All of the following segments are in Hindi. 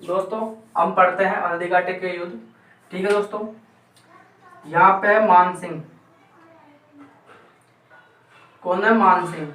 दोस्तों हम पढ़ते हैं हल्दी घाटी के युद्ध। ठीक है दोस्तों, यहाँ पे है मान सिंह। कौन है? मान सिंह,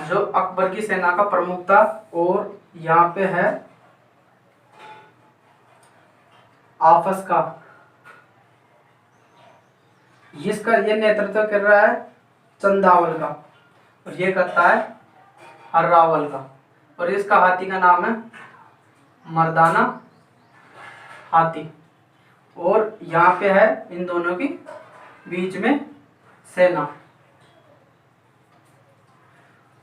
जो अकबर की सेना का प्रमुख था। और यहाँ पे है आपस का, इसका ये नेतृत्व कर रहा है चंदावल का, और ये करता है अर्रावल का। और इसका हाथी का नाम है मर्दाना हाथी। और यहाँ पे है इन दोनों की बीच में सेना।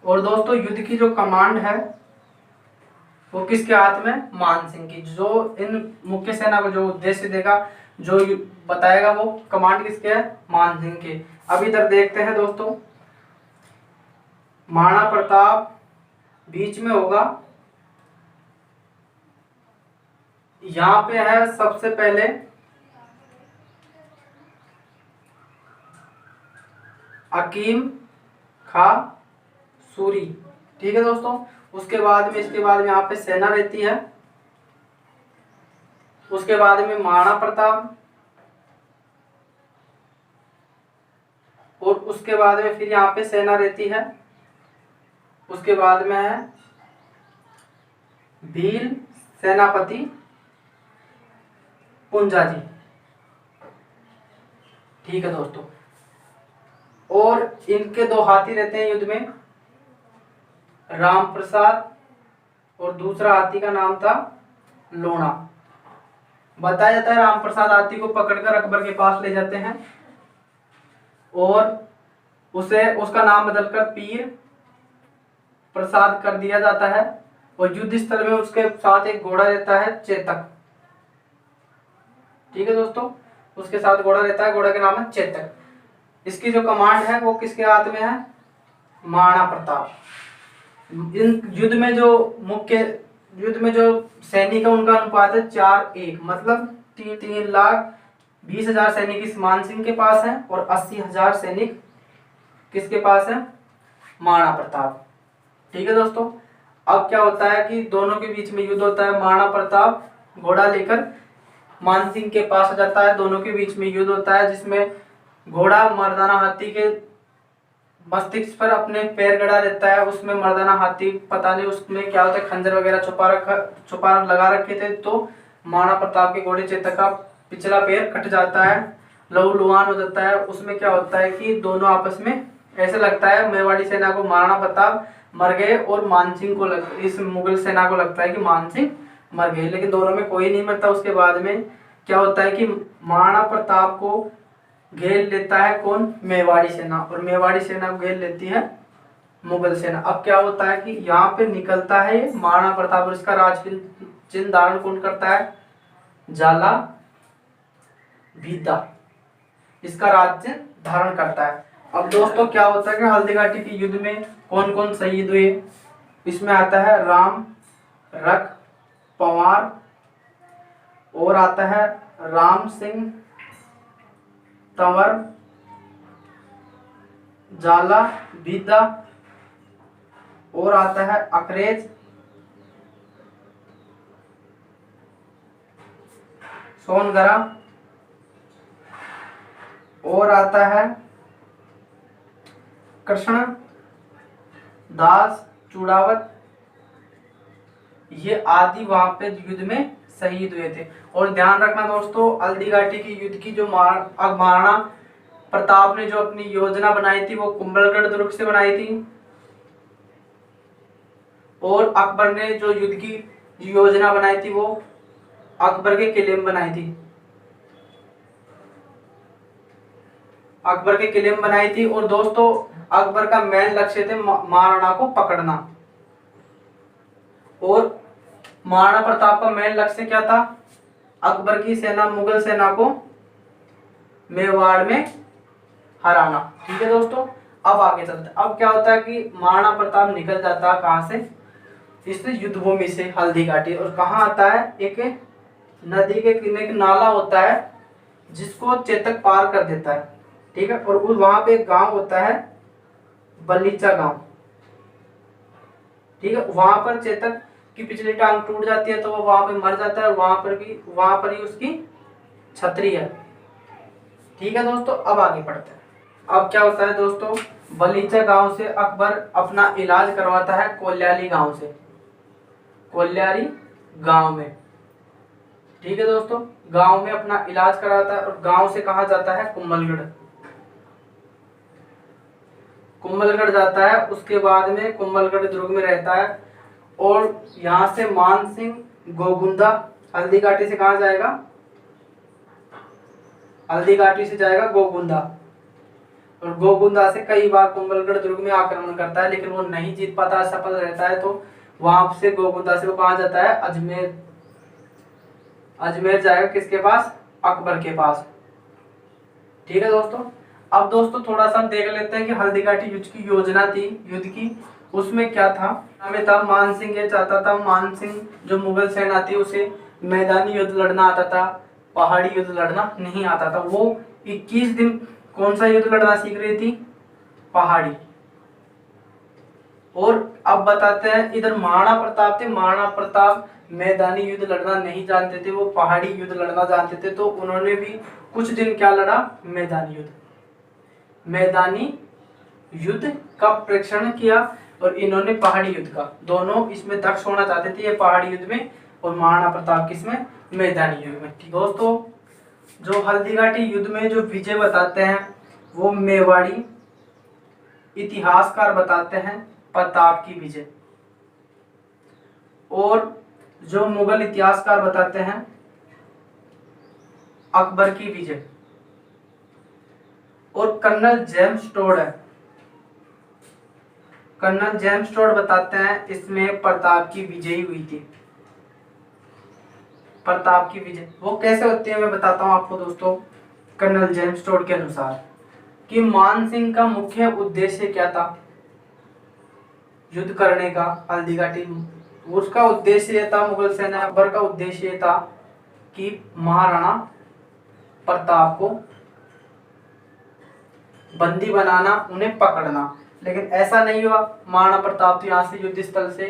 और दोस्तों युद्ध की जो कमांड है वो किसके हाथ में? मान सिंह की। जो इन मुख्य सेना को जो उद्देश्य देगा, जो बताएगा, वो कमांड किसके है? मान सिंह के। अब इधर देखते हैं दोस्तों, महाराणा प्रताप बीच में होगा। यहाँ पे है सबसे पहले हकीम खा सूरी। ठीक है दोस्तों, उसके बाद में यहाँ पे सेना रहती है। उसके बाद में महाराणा प्रताप, और उसके बाद में फिर यहाँ पे सेना रहती है। उसके बाद में है भील सेनापति पुंजा जी। ठीक है दोस्तों, और इनके दो हाथी रहते हैं युद्ध में, राम प्रसाद, और दूसरा हाथी का नाम था लोना। बताया जाता है राम प्रसाद हाथी को पकड़कर अकबर के पास ले जाते हैं और उसका नाम बदलकर पीर प्रसाद कर दिया जाता है। और युद्ध स्थल में उसके साथ एक घोड़ा रहता है चेतक। ठीक है दोस्तों, उसके साथ घोड़ा रहता है, घोड़ा का नाम है चेतक। इसकी जो कमांड है वो किसके हाथ में है? महाराणा प्रताप। इन युद्ध में जो सैनिक है उनका अनुपात है 4:1, मतलब 3,20,000 सैनिक इस मान सिंह के पास है और 80,000 सैनिक किसके पास है? महाराणा प्रताप। ठीक है दोस्तों, अब क्या होता है कि दोनों के बीच में युद्ध होता है। महाराणा प्रताप घोड़ा लेकर मान सिंह के पास आ जाता है। दोनों के बीच में युद्ध होता है, जिसमें घोड़ा मर्दाना हाथी के मस्तिष्क पर अपने पैर गड़ा रहता है। उसमें मर्दाना हाथी पता नहीं उसमें क्या होता है, खंजर वगैरह छुपा लगा रखे थे। तो महाराणा प्रताप के घोड़े चेतक का पिछला पैर कट जाता है, लहूलुहान हो जाता है। उसमें क्या होता है कि दोनों आपस में ऐसे लगता है, मेवाड़ी सेना को महाराणा प्रताप मर गए और मानसिंह को इस मुगल सेना को लगता है कि मानसिंह मर गए, लेकिन दोनों में कोई नहीं मरता। उसके बाद में क्या होता है कि महाराणा प्रताप को घेर लेता है कौन? मेवाड़ी सेना, और मेवाड़ी सेना को घेर लेती है मुगल सेना। अब क्या होता है कि यहाँ पे निकलता है महाराणा प्रताप, और इसका राज चिन्ह धारण कौन करता है? जाला बीदा इसका राज चिन्ह धारण करता है। अब दोस्तों क्या होता है कि हल्दी घाटी के युद्ध में कौन कौन शहीद हुए? इसमें आता है राम रख पंवार, और आता है राम सिंह तंवर, जाला बीदा, और आता है अकरेज सोनगरा, और आता है कृष्ण दास चूड़ावत। ये आदि वहां पे युद्ध में शहीद हुए थे। और ध्यान रखना दोस्तों, हल्दी घाटी की युद्ध की जो महाराणा प्रताप ने जो अपनी योजना बनाई थी वो कुंभलगढ़ दुर्ग से बनाई थी, और अकबर ने जो युद्ध की योजना बनाई थी वो अकबर के किले में बनाई थी। अकबर के किले में बनाई थी। और दोस्तों अकबर का मेन लक्ष्य थे महाराणा को पकड़ना, और महाराणा प्रताप का मेन लक्ष्य क्या था? अकबर की सेना मुगल सेना को मेवाड़ में हराना। ठीक है दोस्तों, अब आगे चलते। अब क्या होता है कि महाराणा प्रताप निकल जाता है कहां से? इस युद्ध भूमि से, हल्दी घाटी। और कहाँ आता है? एक नदी के किनारे एक नाला होता है जिसको चेतक पार कर देता है। ठीक है, और वहां पे एक गांव होता है बलीचा गांव। ठीक है, वहां पर चेतक की पिछली टांग टूट जाती है तो वो वहां पे मर जाता है, वहां पर ही उसकी छतरी है। ठीक है दोस्तों, अब आगे बढ़ते हैं। अब क्या होता है दोस्तों, बलीचा गांव से अकबर अपना इलाज करवाता है कोल्यारी गांव से, कोल्यारी गांव में। ठीक है दोस्तों, गांव में अपना इलाज कराता है और गांव से कहा जाता है कुंभलगढ़, कुंभलगढ़ जाता है। उसके बाद में कुंभलगढ़ दुर्ग में रहता है और यहाँ से मान सिंह गोगुंदा हल्दी घाटी से कहा जाएगा, हल्दी घाटी से जाएगा गोगुंदा, और गोगुंदा से कई बार कुंभलगढ़ दुर्ग में आक्रमण करता है लेकिन वो नहीं जीत पाता, असफल रहता है। तो वहां से गोगुंदा से वो कहा जाता है अजमेर, अजमेर जाएगा किसके पास, अकबर के पास। ठीक है दोस्तों, अब दोस्तों थोड़ा सा हम देख लेते हैं कि हल्दी घाटी युद्ध की योजना थी, युद्ध की उसमें क्या था। हमें था मान सिंह ये चाहता था, मान सिंह जो मुगल सेना थी उसे मैदानी युद्ध लड़ना आता था, पहाड़ी युद्ध लड़ना नहीं आता था। वो 21 दिन कौन सा युद्ध लड़ना सीख रही थी, पहाड़ी। और अब बताते हैं, इधर महाराणा प्रताप थे, महाराणा प्रताप मैदानी युद्ध लड़ना नहीं जानते थे, वो पहाड़ी युद्ध लड़ना जानते थे। तो उन्होंने भी कुछ दिन क्या लड़ा, मैदानी युद्ध, मैदानी युद्ध का प्रेक्षण किया और इन्होंने पहाड़ी युद्ध का, दोनों इसमें दक्ष होना चाहते थे, ये पहाड़ी युद्ध में और महाराणा प्रताप किसमें, मैदानी युद्ध में। ठीक दोस्तों, जो हल्दी घाटी युद्ध में जो विजय बताते हैं वो मेवाड़ी इतिहासकार बताते हैं प्रताप की विजय, और जो मुगल इतिहासकार बताते हैं अकबर की विजय। और कर्नल जेम्स टोड है, कर्नल जेम्स टोड बताते हैं इसमें प्रताप की विजय हुई थी, प्रताप की विजय। वो कैसे होती है मैं बताता हूं आपको दोस्तों। कर्नल जेम्स टोड के अनुसार कि मान सिंह का मुख्य उद्देश्य क्या था युद्ध करने का हल्दी घाटी, उसका उद्देश्य ये था, मुगल सेना अकबर का उद्देश्य ये था कि महाराणा प्रताप को बंदी बनाना, उन्हें पकड़ना। लेकिन ऐसा नहीं हुआ, महाराणा प्रताप तो यहाँ से युद्ध स्थल से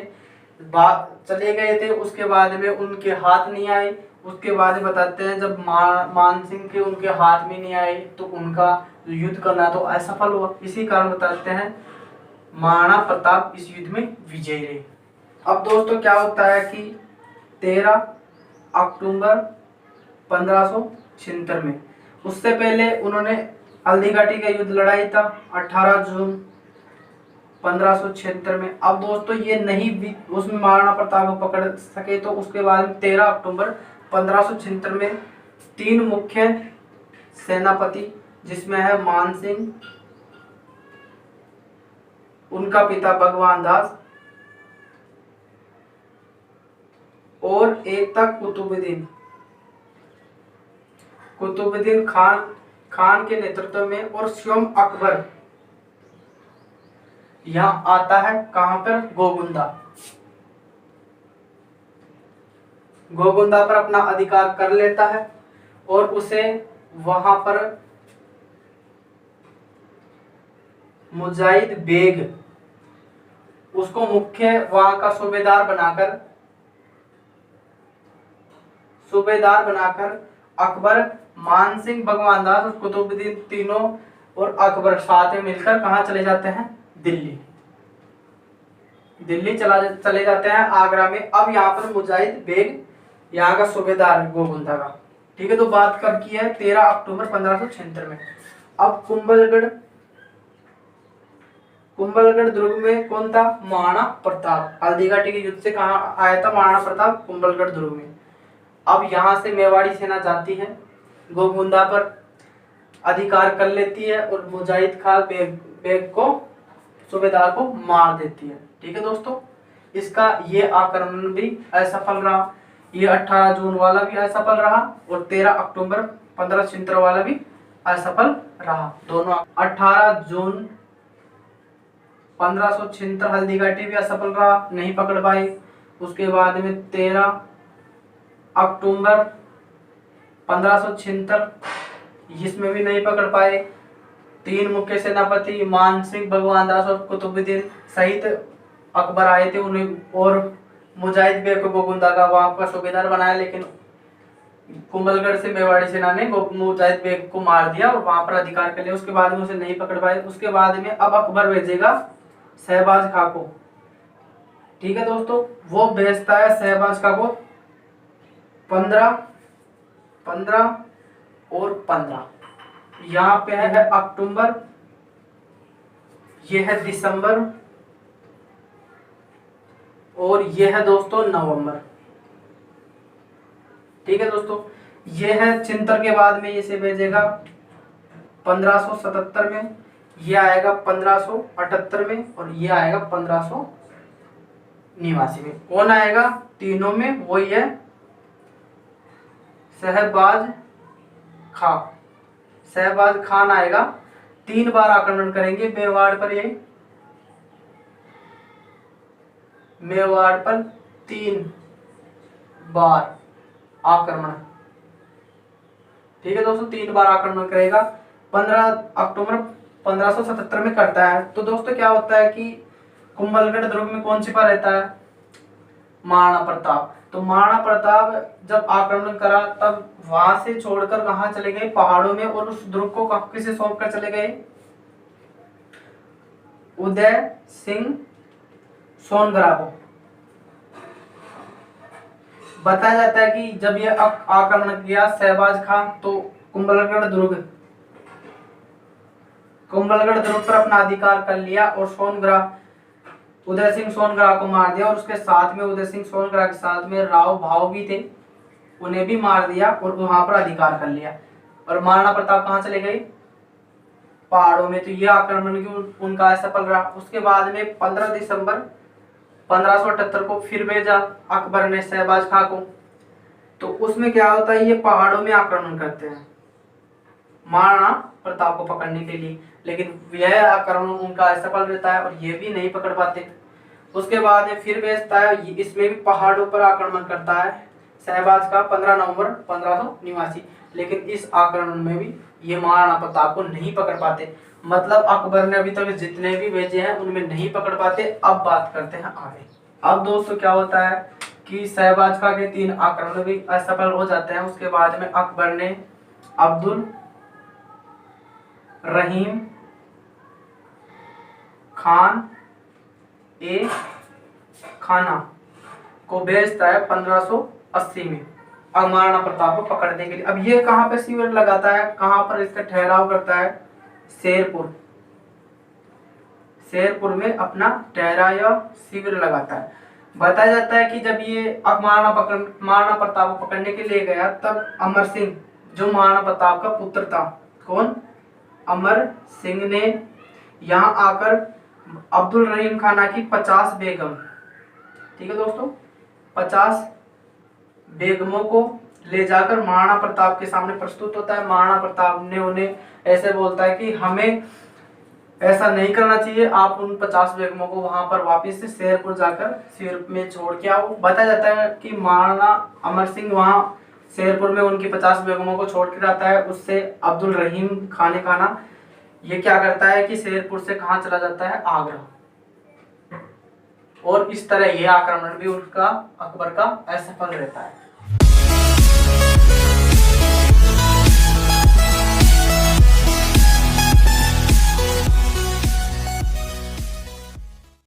चले गए थे, उसके बाद में उनके हाथ नहीं आए। उसके बाद बताते हैं जब मान सिंह के उनके हाथ में नहीं आए तो उनका युद्ध करना तो असफल हुआ। इसी कारण बताते हैं महाराणा प्रताप इस युद्ध में विजयी रहे। अब दोस्तों क्या होता है कि 13 अक्टूबर 1576 में, उससे पहले उन्होंने हल्दी घाटी का युद्ध लड़ाई था 18 जून 1576 में। अब दोस्तों ये नहीं उसमें महाराणा प्रताप को पकड़ सके तो उसके बाद 13 अक्टूबर 1576 में 3 मुख्य सेनापति, जिसमें है मान सिंह, उनका पिता भगवान दास और एक था कुतुबुद्दीन खान के नेतृत्व में, और स्वयं अकबर यहाँ आता है। कहां पर, गोगुंदा पर अपना अधिकार कर लेता है और उसे वहां पर मुजाहिद बेग उसको मुख्य वहां का सूबेदार बनाकर अकबर, मान सिंह, भगवान दास और कुतुबुद्दीन तीनों और अकबर साथ में मिलकर कहां चले जाते हैं, दिल्ली चले जाते हैं, आगरा में। अब यहाँ पर मुजाहिद बेग यहाँ का सूबेदार है गोगुंदा का। ठीक है, तो बात कब की है, 13 अक्टूबर 1576 में। अब कुंभलगढ़ दुर्ग में कौन था, महाराणा प्रताप। हल्दी घाटी के युद्ध से कहाँ आया था महाराणा प्रताप, कुंभलगढ़ दुर्ग में। अब यहाँ से मेवाड़ी सेना जाती है, गोगुंदा पर अधिकार कर लेती है और मुजाहिद खान बेग को, सूबेदार को मार देती है। ठीक है दोस्तों, इसका ये आक्रमण भी असफल रहा, ये 18 जून वाला भी असफल रहा और 13 अक्टूबर 1576 वाला भी असफल रहा। दोनों 18 जून 1576 हल्दी घाटी भी असफल रहा, नहीं पकड़ पाए। उसके बाद में 13 अक्टूबर 1576 इसमें भी नहीं पकड़ पाए। 3 मुख्य सेनापति मान सिंह, भगवान दास और कुतुबुद्दीन सहित अकबर आए थे, उन्हें और मुजाहिद बेग को गोगुंदा का वहां पर सूबेदार बनाया, लेकिन कुंभलगढ़ से मेवाड़ी सेना ने मुजाहिद बेग को मार दिया और वहां पर अधिकार कर लिया। उसके बाद में उसे नहीं पकड़ पाए। उसके बाद में अब अकबर भेजेगा शहबाज खां को। ठीक है दोस्तों, वो भेजता है शहबाज खां को 15 और 15। यहाँ पे है अक्टूबर, ये है दिसंबर और ये है दोस्तों नवंबर। ठीक है दोस्तों, ये है चिंतर के बाद में इसे भेजेगा 1577 में, ये आएगा 1578 में और ये आएगा 1589 में। कौन आएगा तीनों में? वही है शहबाज खां। शहबाज खान आएगा, 3 बार आक्रमण करेंगे मेवाड़ पर। ये मेवाड़ पर 3 बार आक्रमण। ठीक है दोस्तों, 3 बार आक्रमण करेगा। 15 अक्टूबर 1577 में करता है। तो दोस्तों क्या होता है कि कुंभलगढ़ दुर्ग में कौन छिपा रहता है? महाराणा प्रताप। तो महाराणा प्रताप जब आक्रमण करा तब वहां से छोड़कर कहां चले गए? पहाड़ों में। और उस दुर्ग को किसे सौंप कर चले गए? उदय सिंह सोनगरा को। बताया जाता है कि जब यह आक्रमण किया शहबाज खां तो कुंभलगढ़ दुर्ग पर अपना अधिकार कर लिया और सोनगरा उदय सिंह सोनगरा को मार दिया। और उसके साथ में उदय सिंह सोनगरा के साथ में राव भाव भी थे, उन्हें भी मार दिया और वहां पर अधिकार कर लिया। और महाराणा प्रताप कहां चले गए? पहाड़ों में। तो यह आक्रमण उनका असफल रहा। उसके बाद में 15 दिसंबर 1578 को फिर भेजा अकबर ने शहबाज खां को। तो उसमें क्या होता है, ये पहाड़ों में आक्रमण करते हैं महाराणा प्रताप को पकड़ने के लिए, लेकिन यह आक्रमण उनका असफल रहता है और ये भी नहीं पकड़ पाते। उसके बाद फिर भेजता है, इसमें भी पहाड़ों पर आक्रमण करता है शहबाज का 15 नवंबर 1589। लेकिन इस आक्रमण में भी ये महाराणा प्रताप को नहीं पकड़ पाते। मतलब अकबर ने अभी तक जितने भी भेजे हैं उनमें नहीं पकड़ पाते। अब बात करते हैं आगे। अब दोस्तों क्या होता है कि शहबाज खां के 3 आक्रमण भी असफल हो जाते हैं। उसके बाद में अकबर ने अब्दुल रहीम खान ए खाना को भेजता है 1580 में महाराणा प्रताप को पकड़ने के लिए। अब ये कहां पे शिविर लगाता है, कहां पर इसका ठहराव करता है? शेरपुर में अपना ठहरा या शिविर लगाता है। बताया जाता है कि जब ये महाराणा प्रताप को पकड़ने के लिए गया तब अमर सिंह जो महाराणा प्रताप का पुत्र था, कौन? अमर सिंह ने यहाँ आकर अब्दुल रहीम खाना की 50 बेगम, ठीक है दोस्तों, 50 बेगमों को ले जाकर महाराणा प्रताप के सामने प्रस्तुत होता है। महाराणा प्रताप ने उन्हें ऐसे बोलता है कि हमें ऐसा नहीं करना चाहिए, आप उन 50 बेगमों को वहां पर वापस से शेरपुर जाकर शेर में छोड़ के आओ। बताया जाता है कि महाराणा अमर सिंह वहां शेरपुर में उनकी 50 बेगमों को छोड़ कर आता है। उससे अब्दुल रहीम खाना ये क्या करता है कि शेरपुर से कहां चला जाता है? आगरा। और इस तरह यह आक्रमण भी उनका अकबर का असफल रहता है।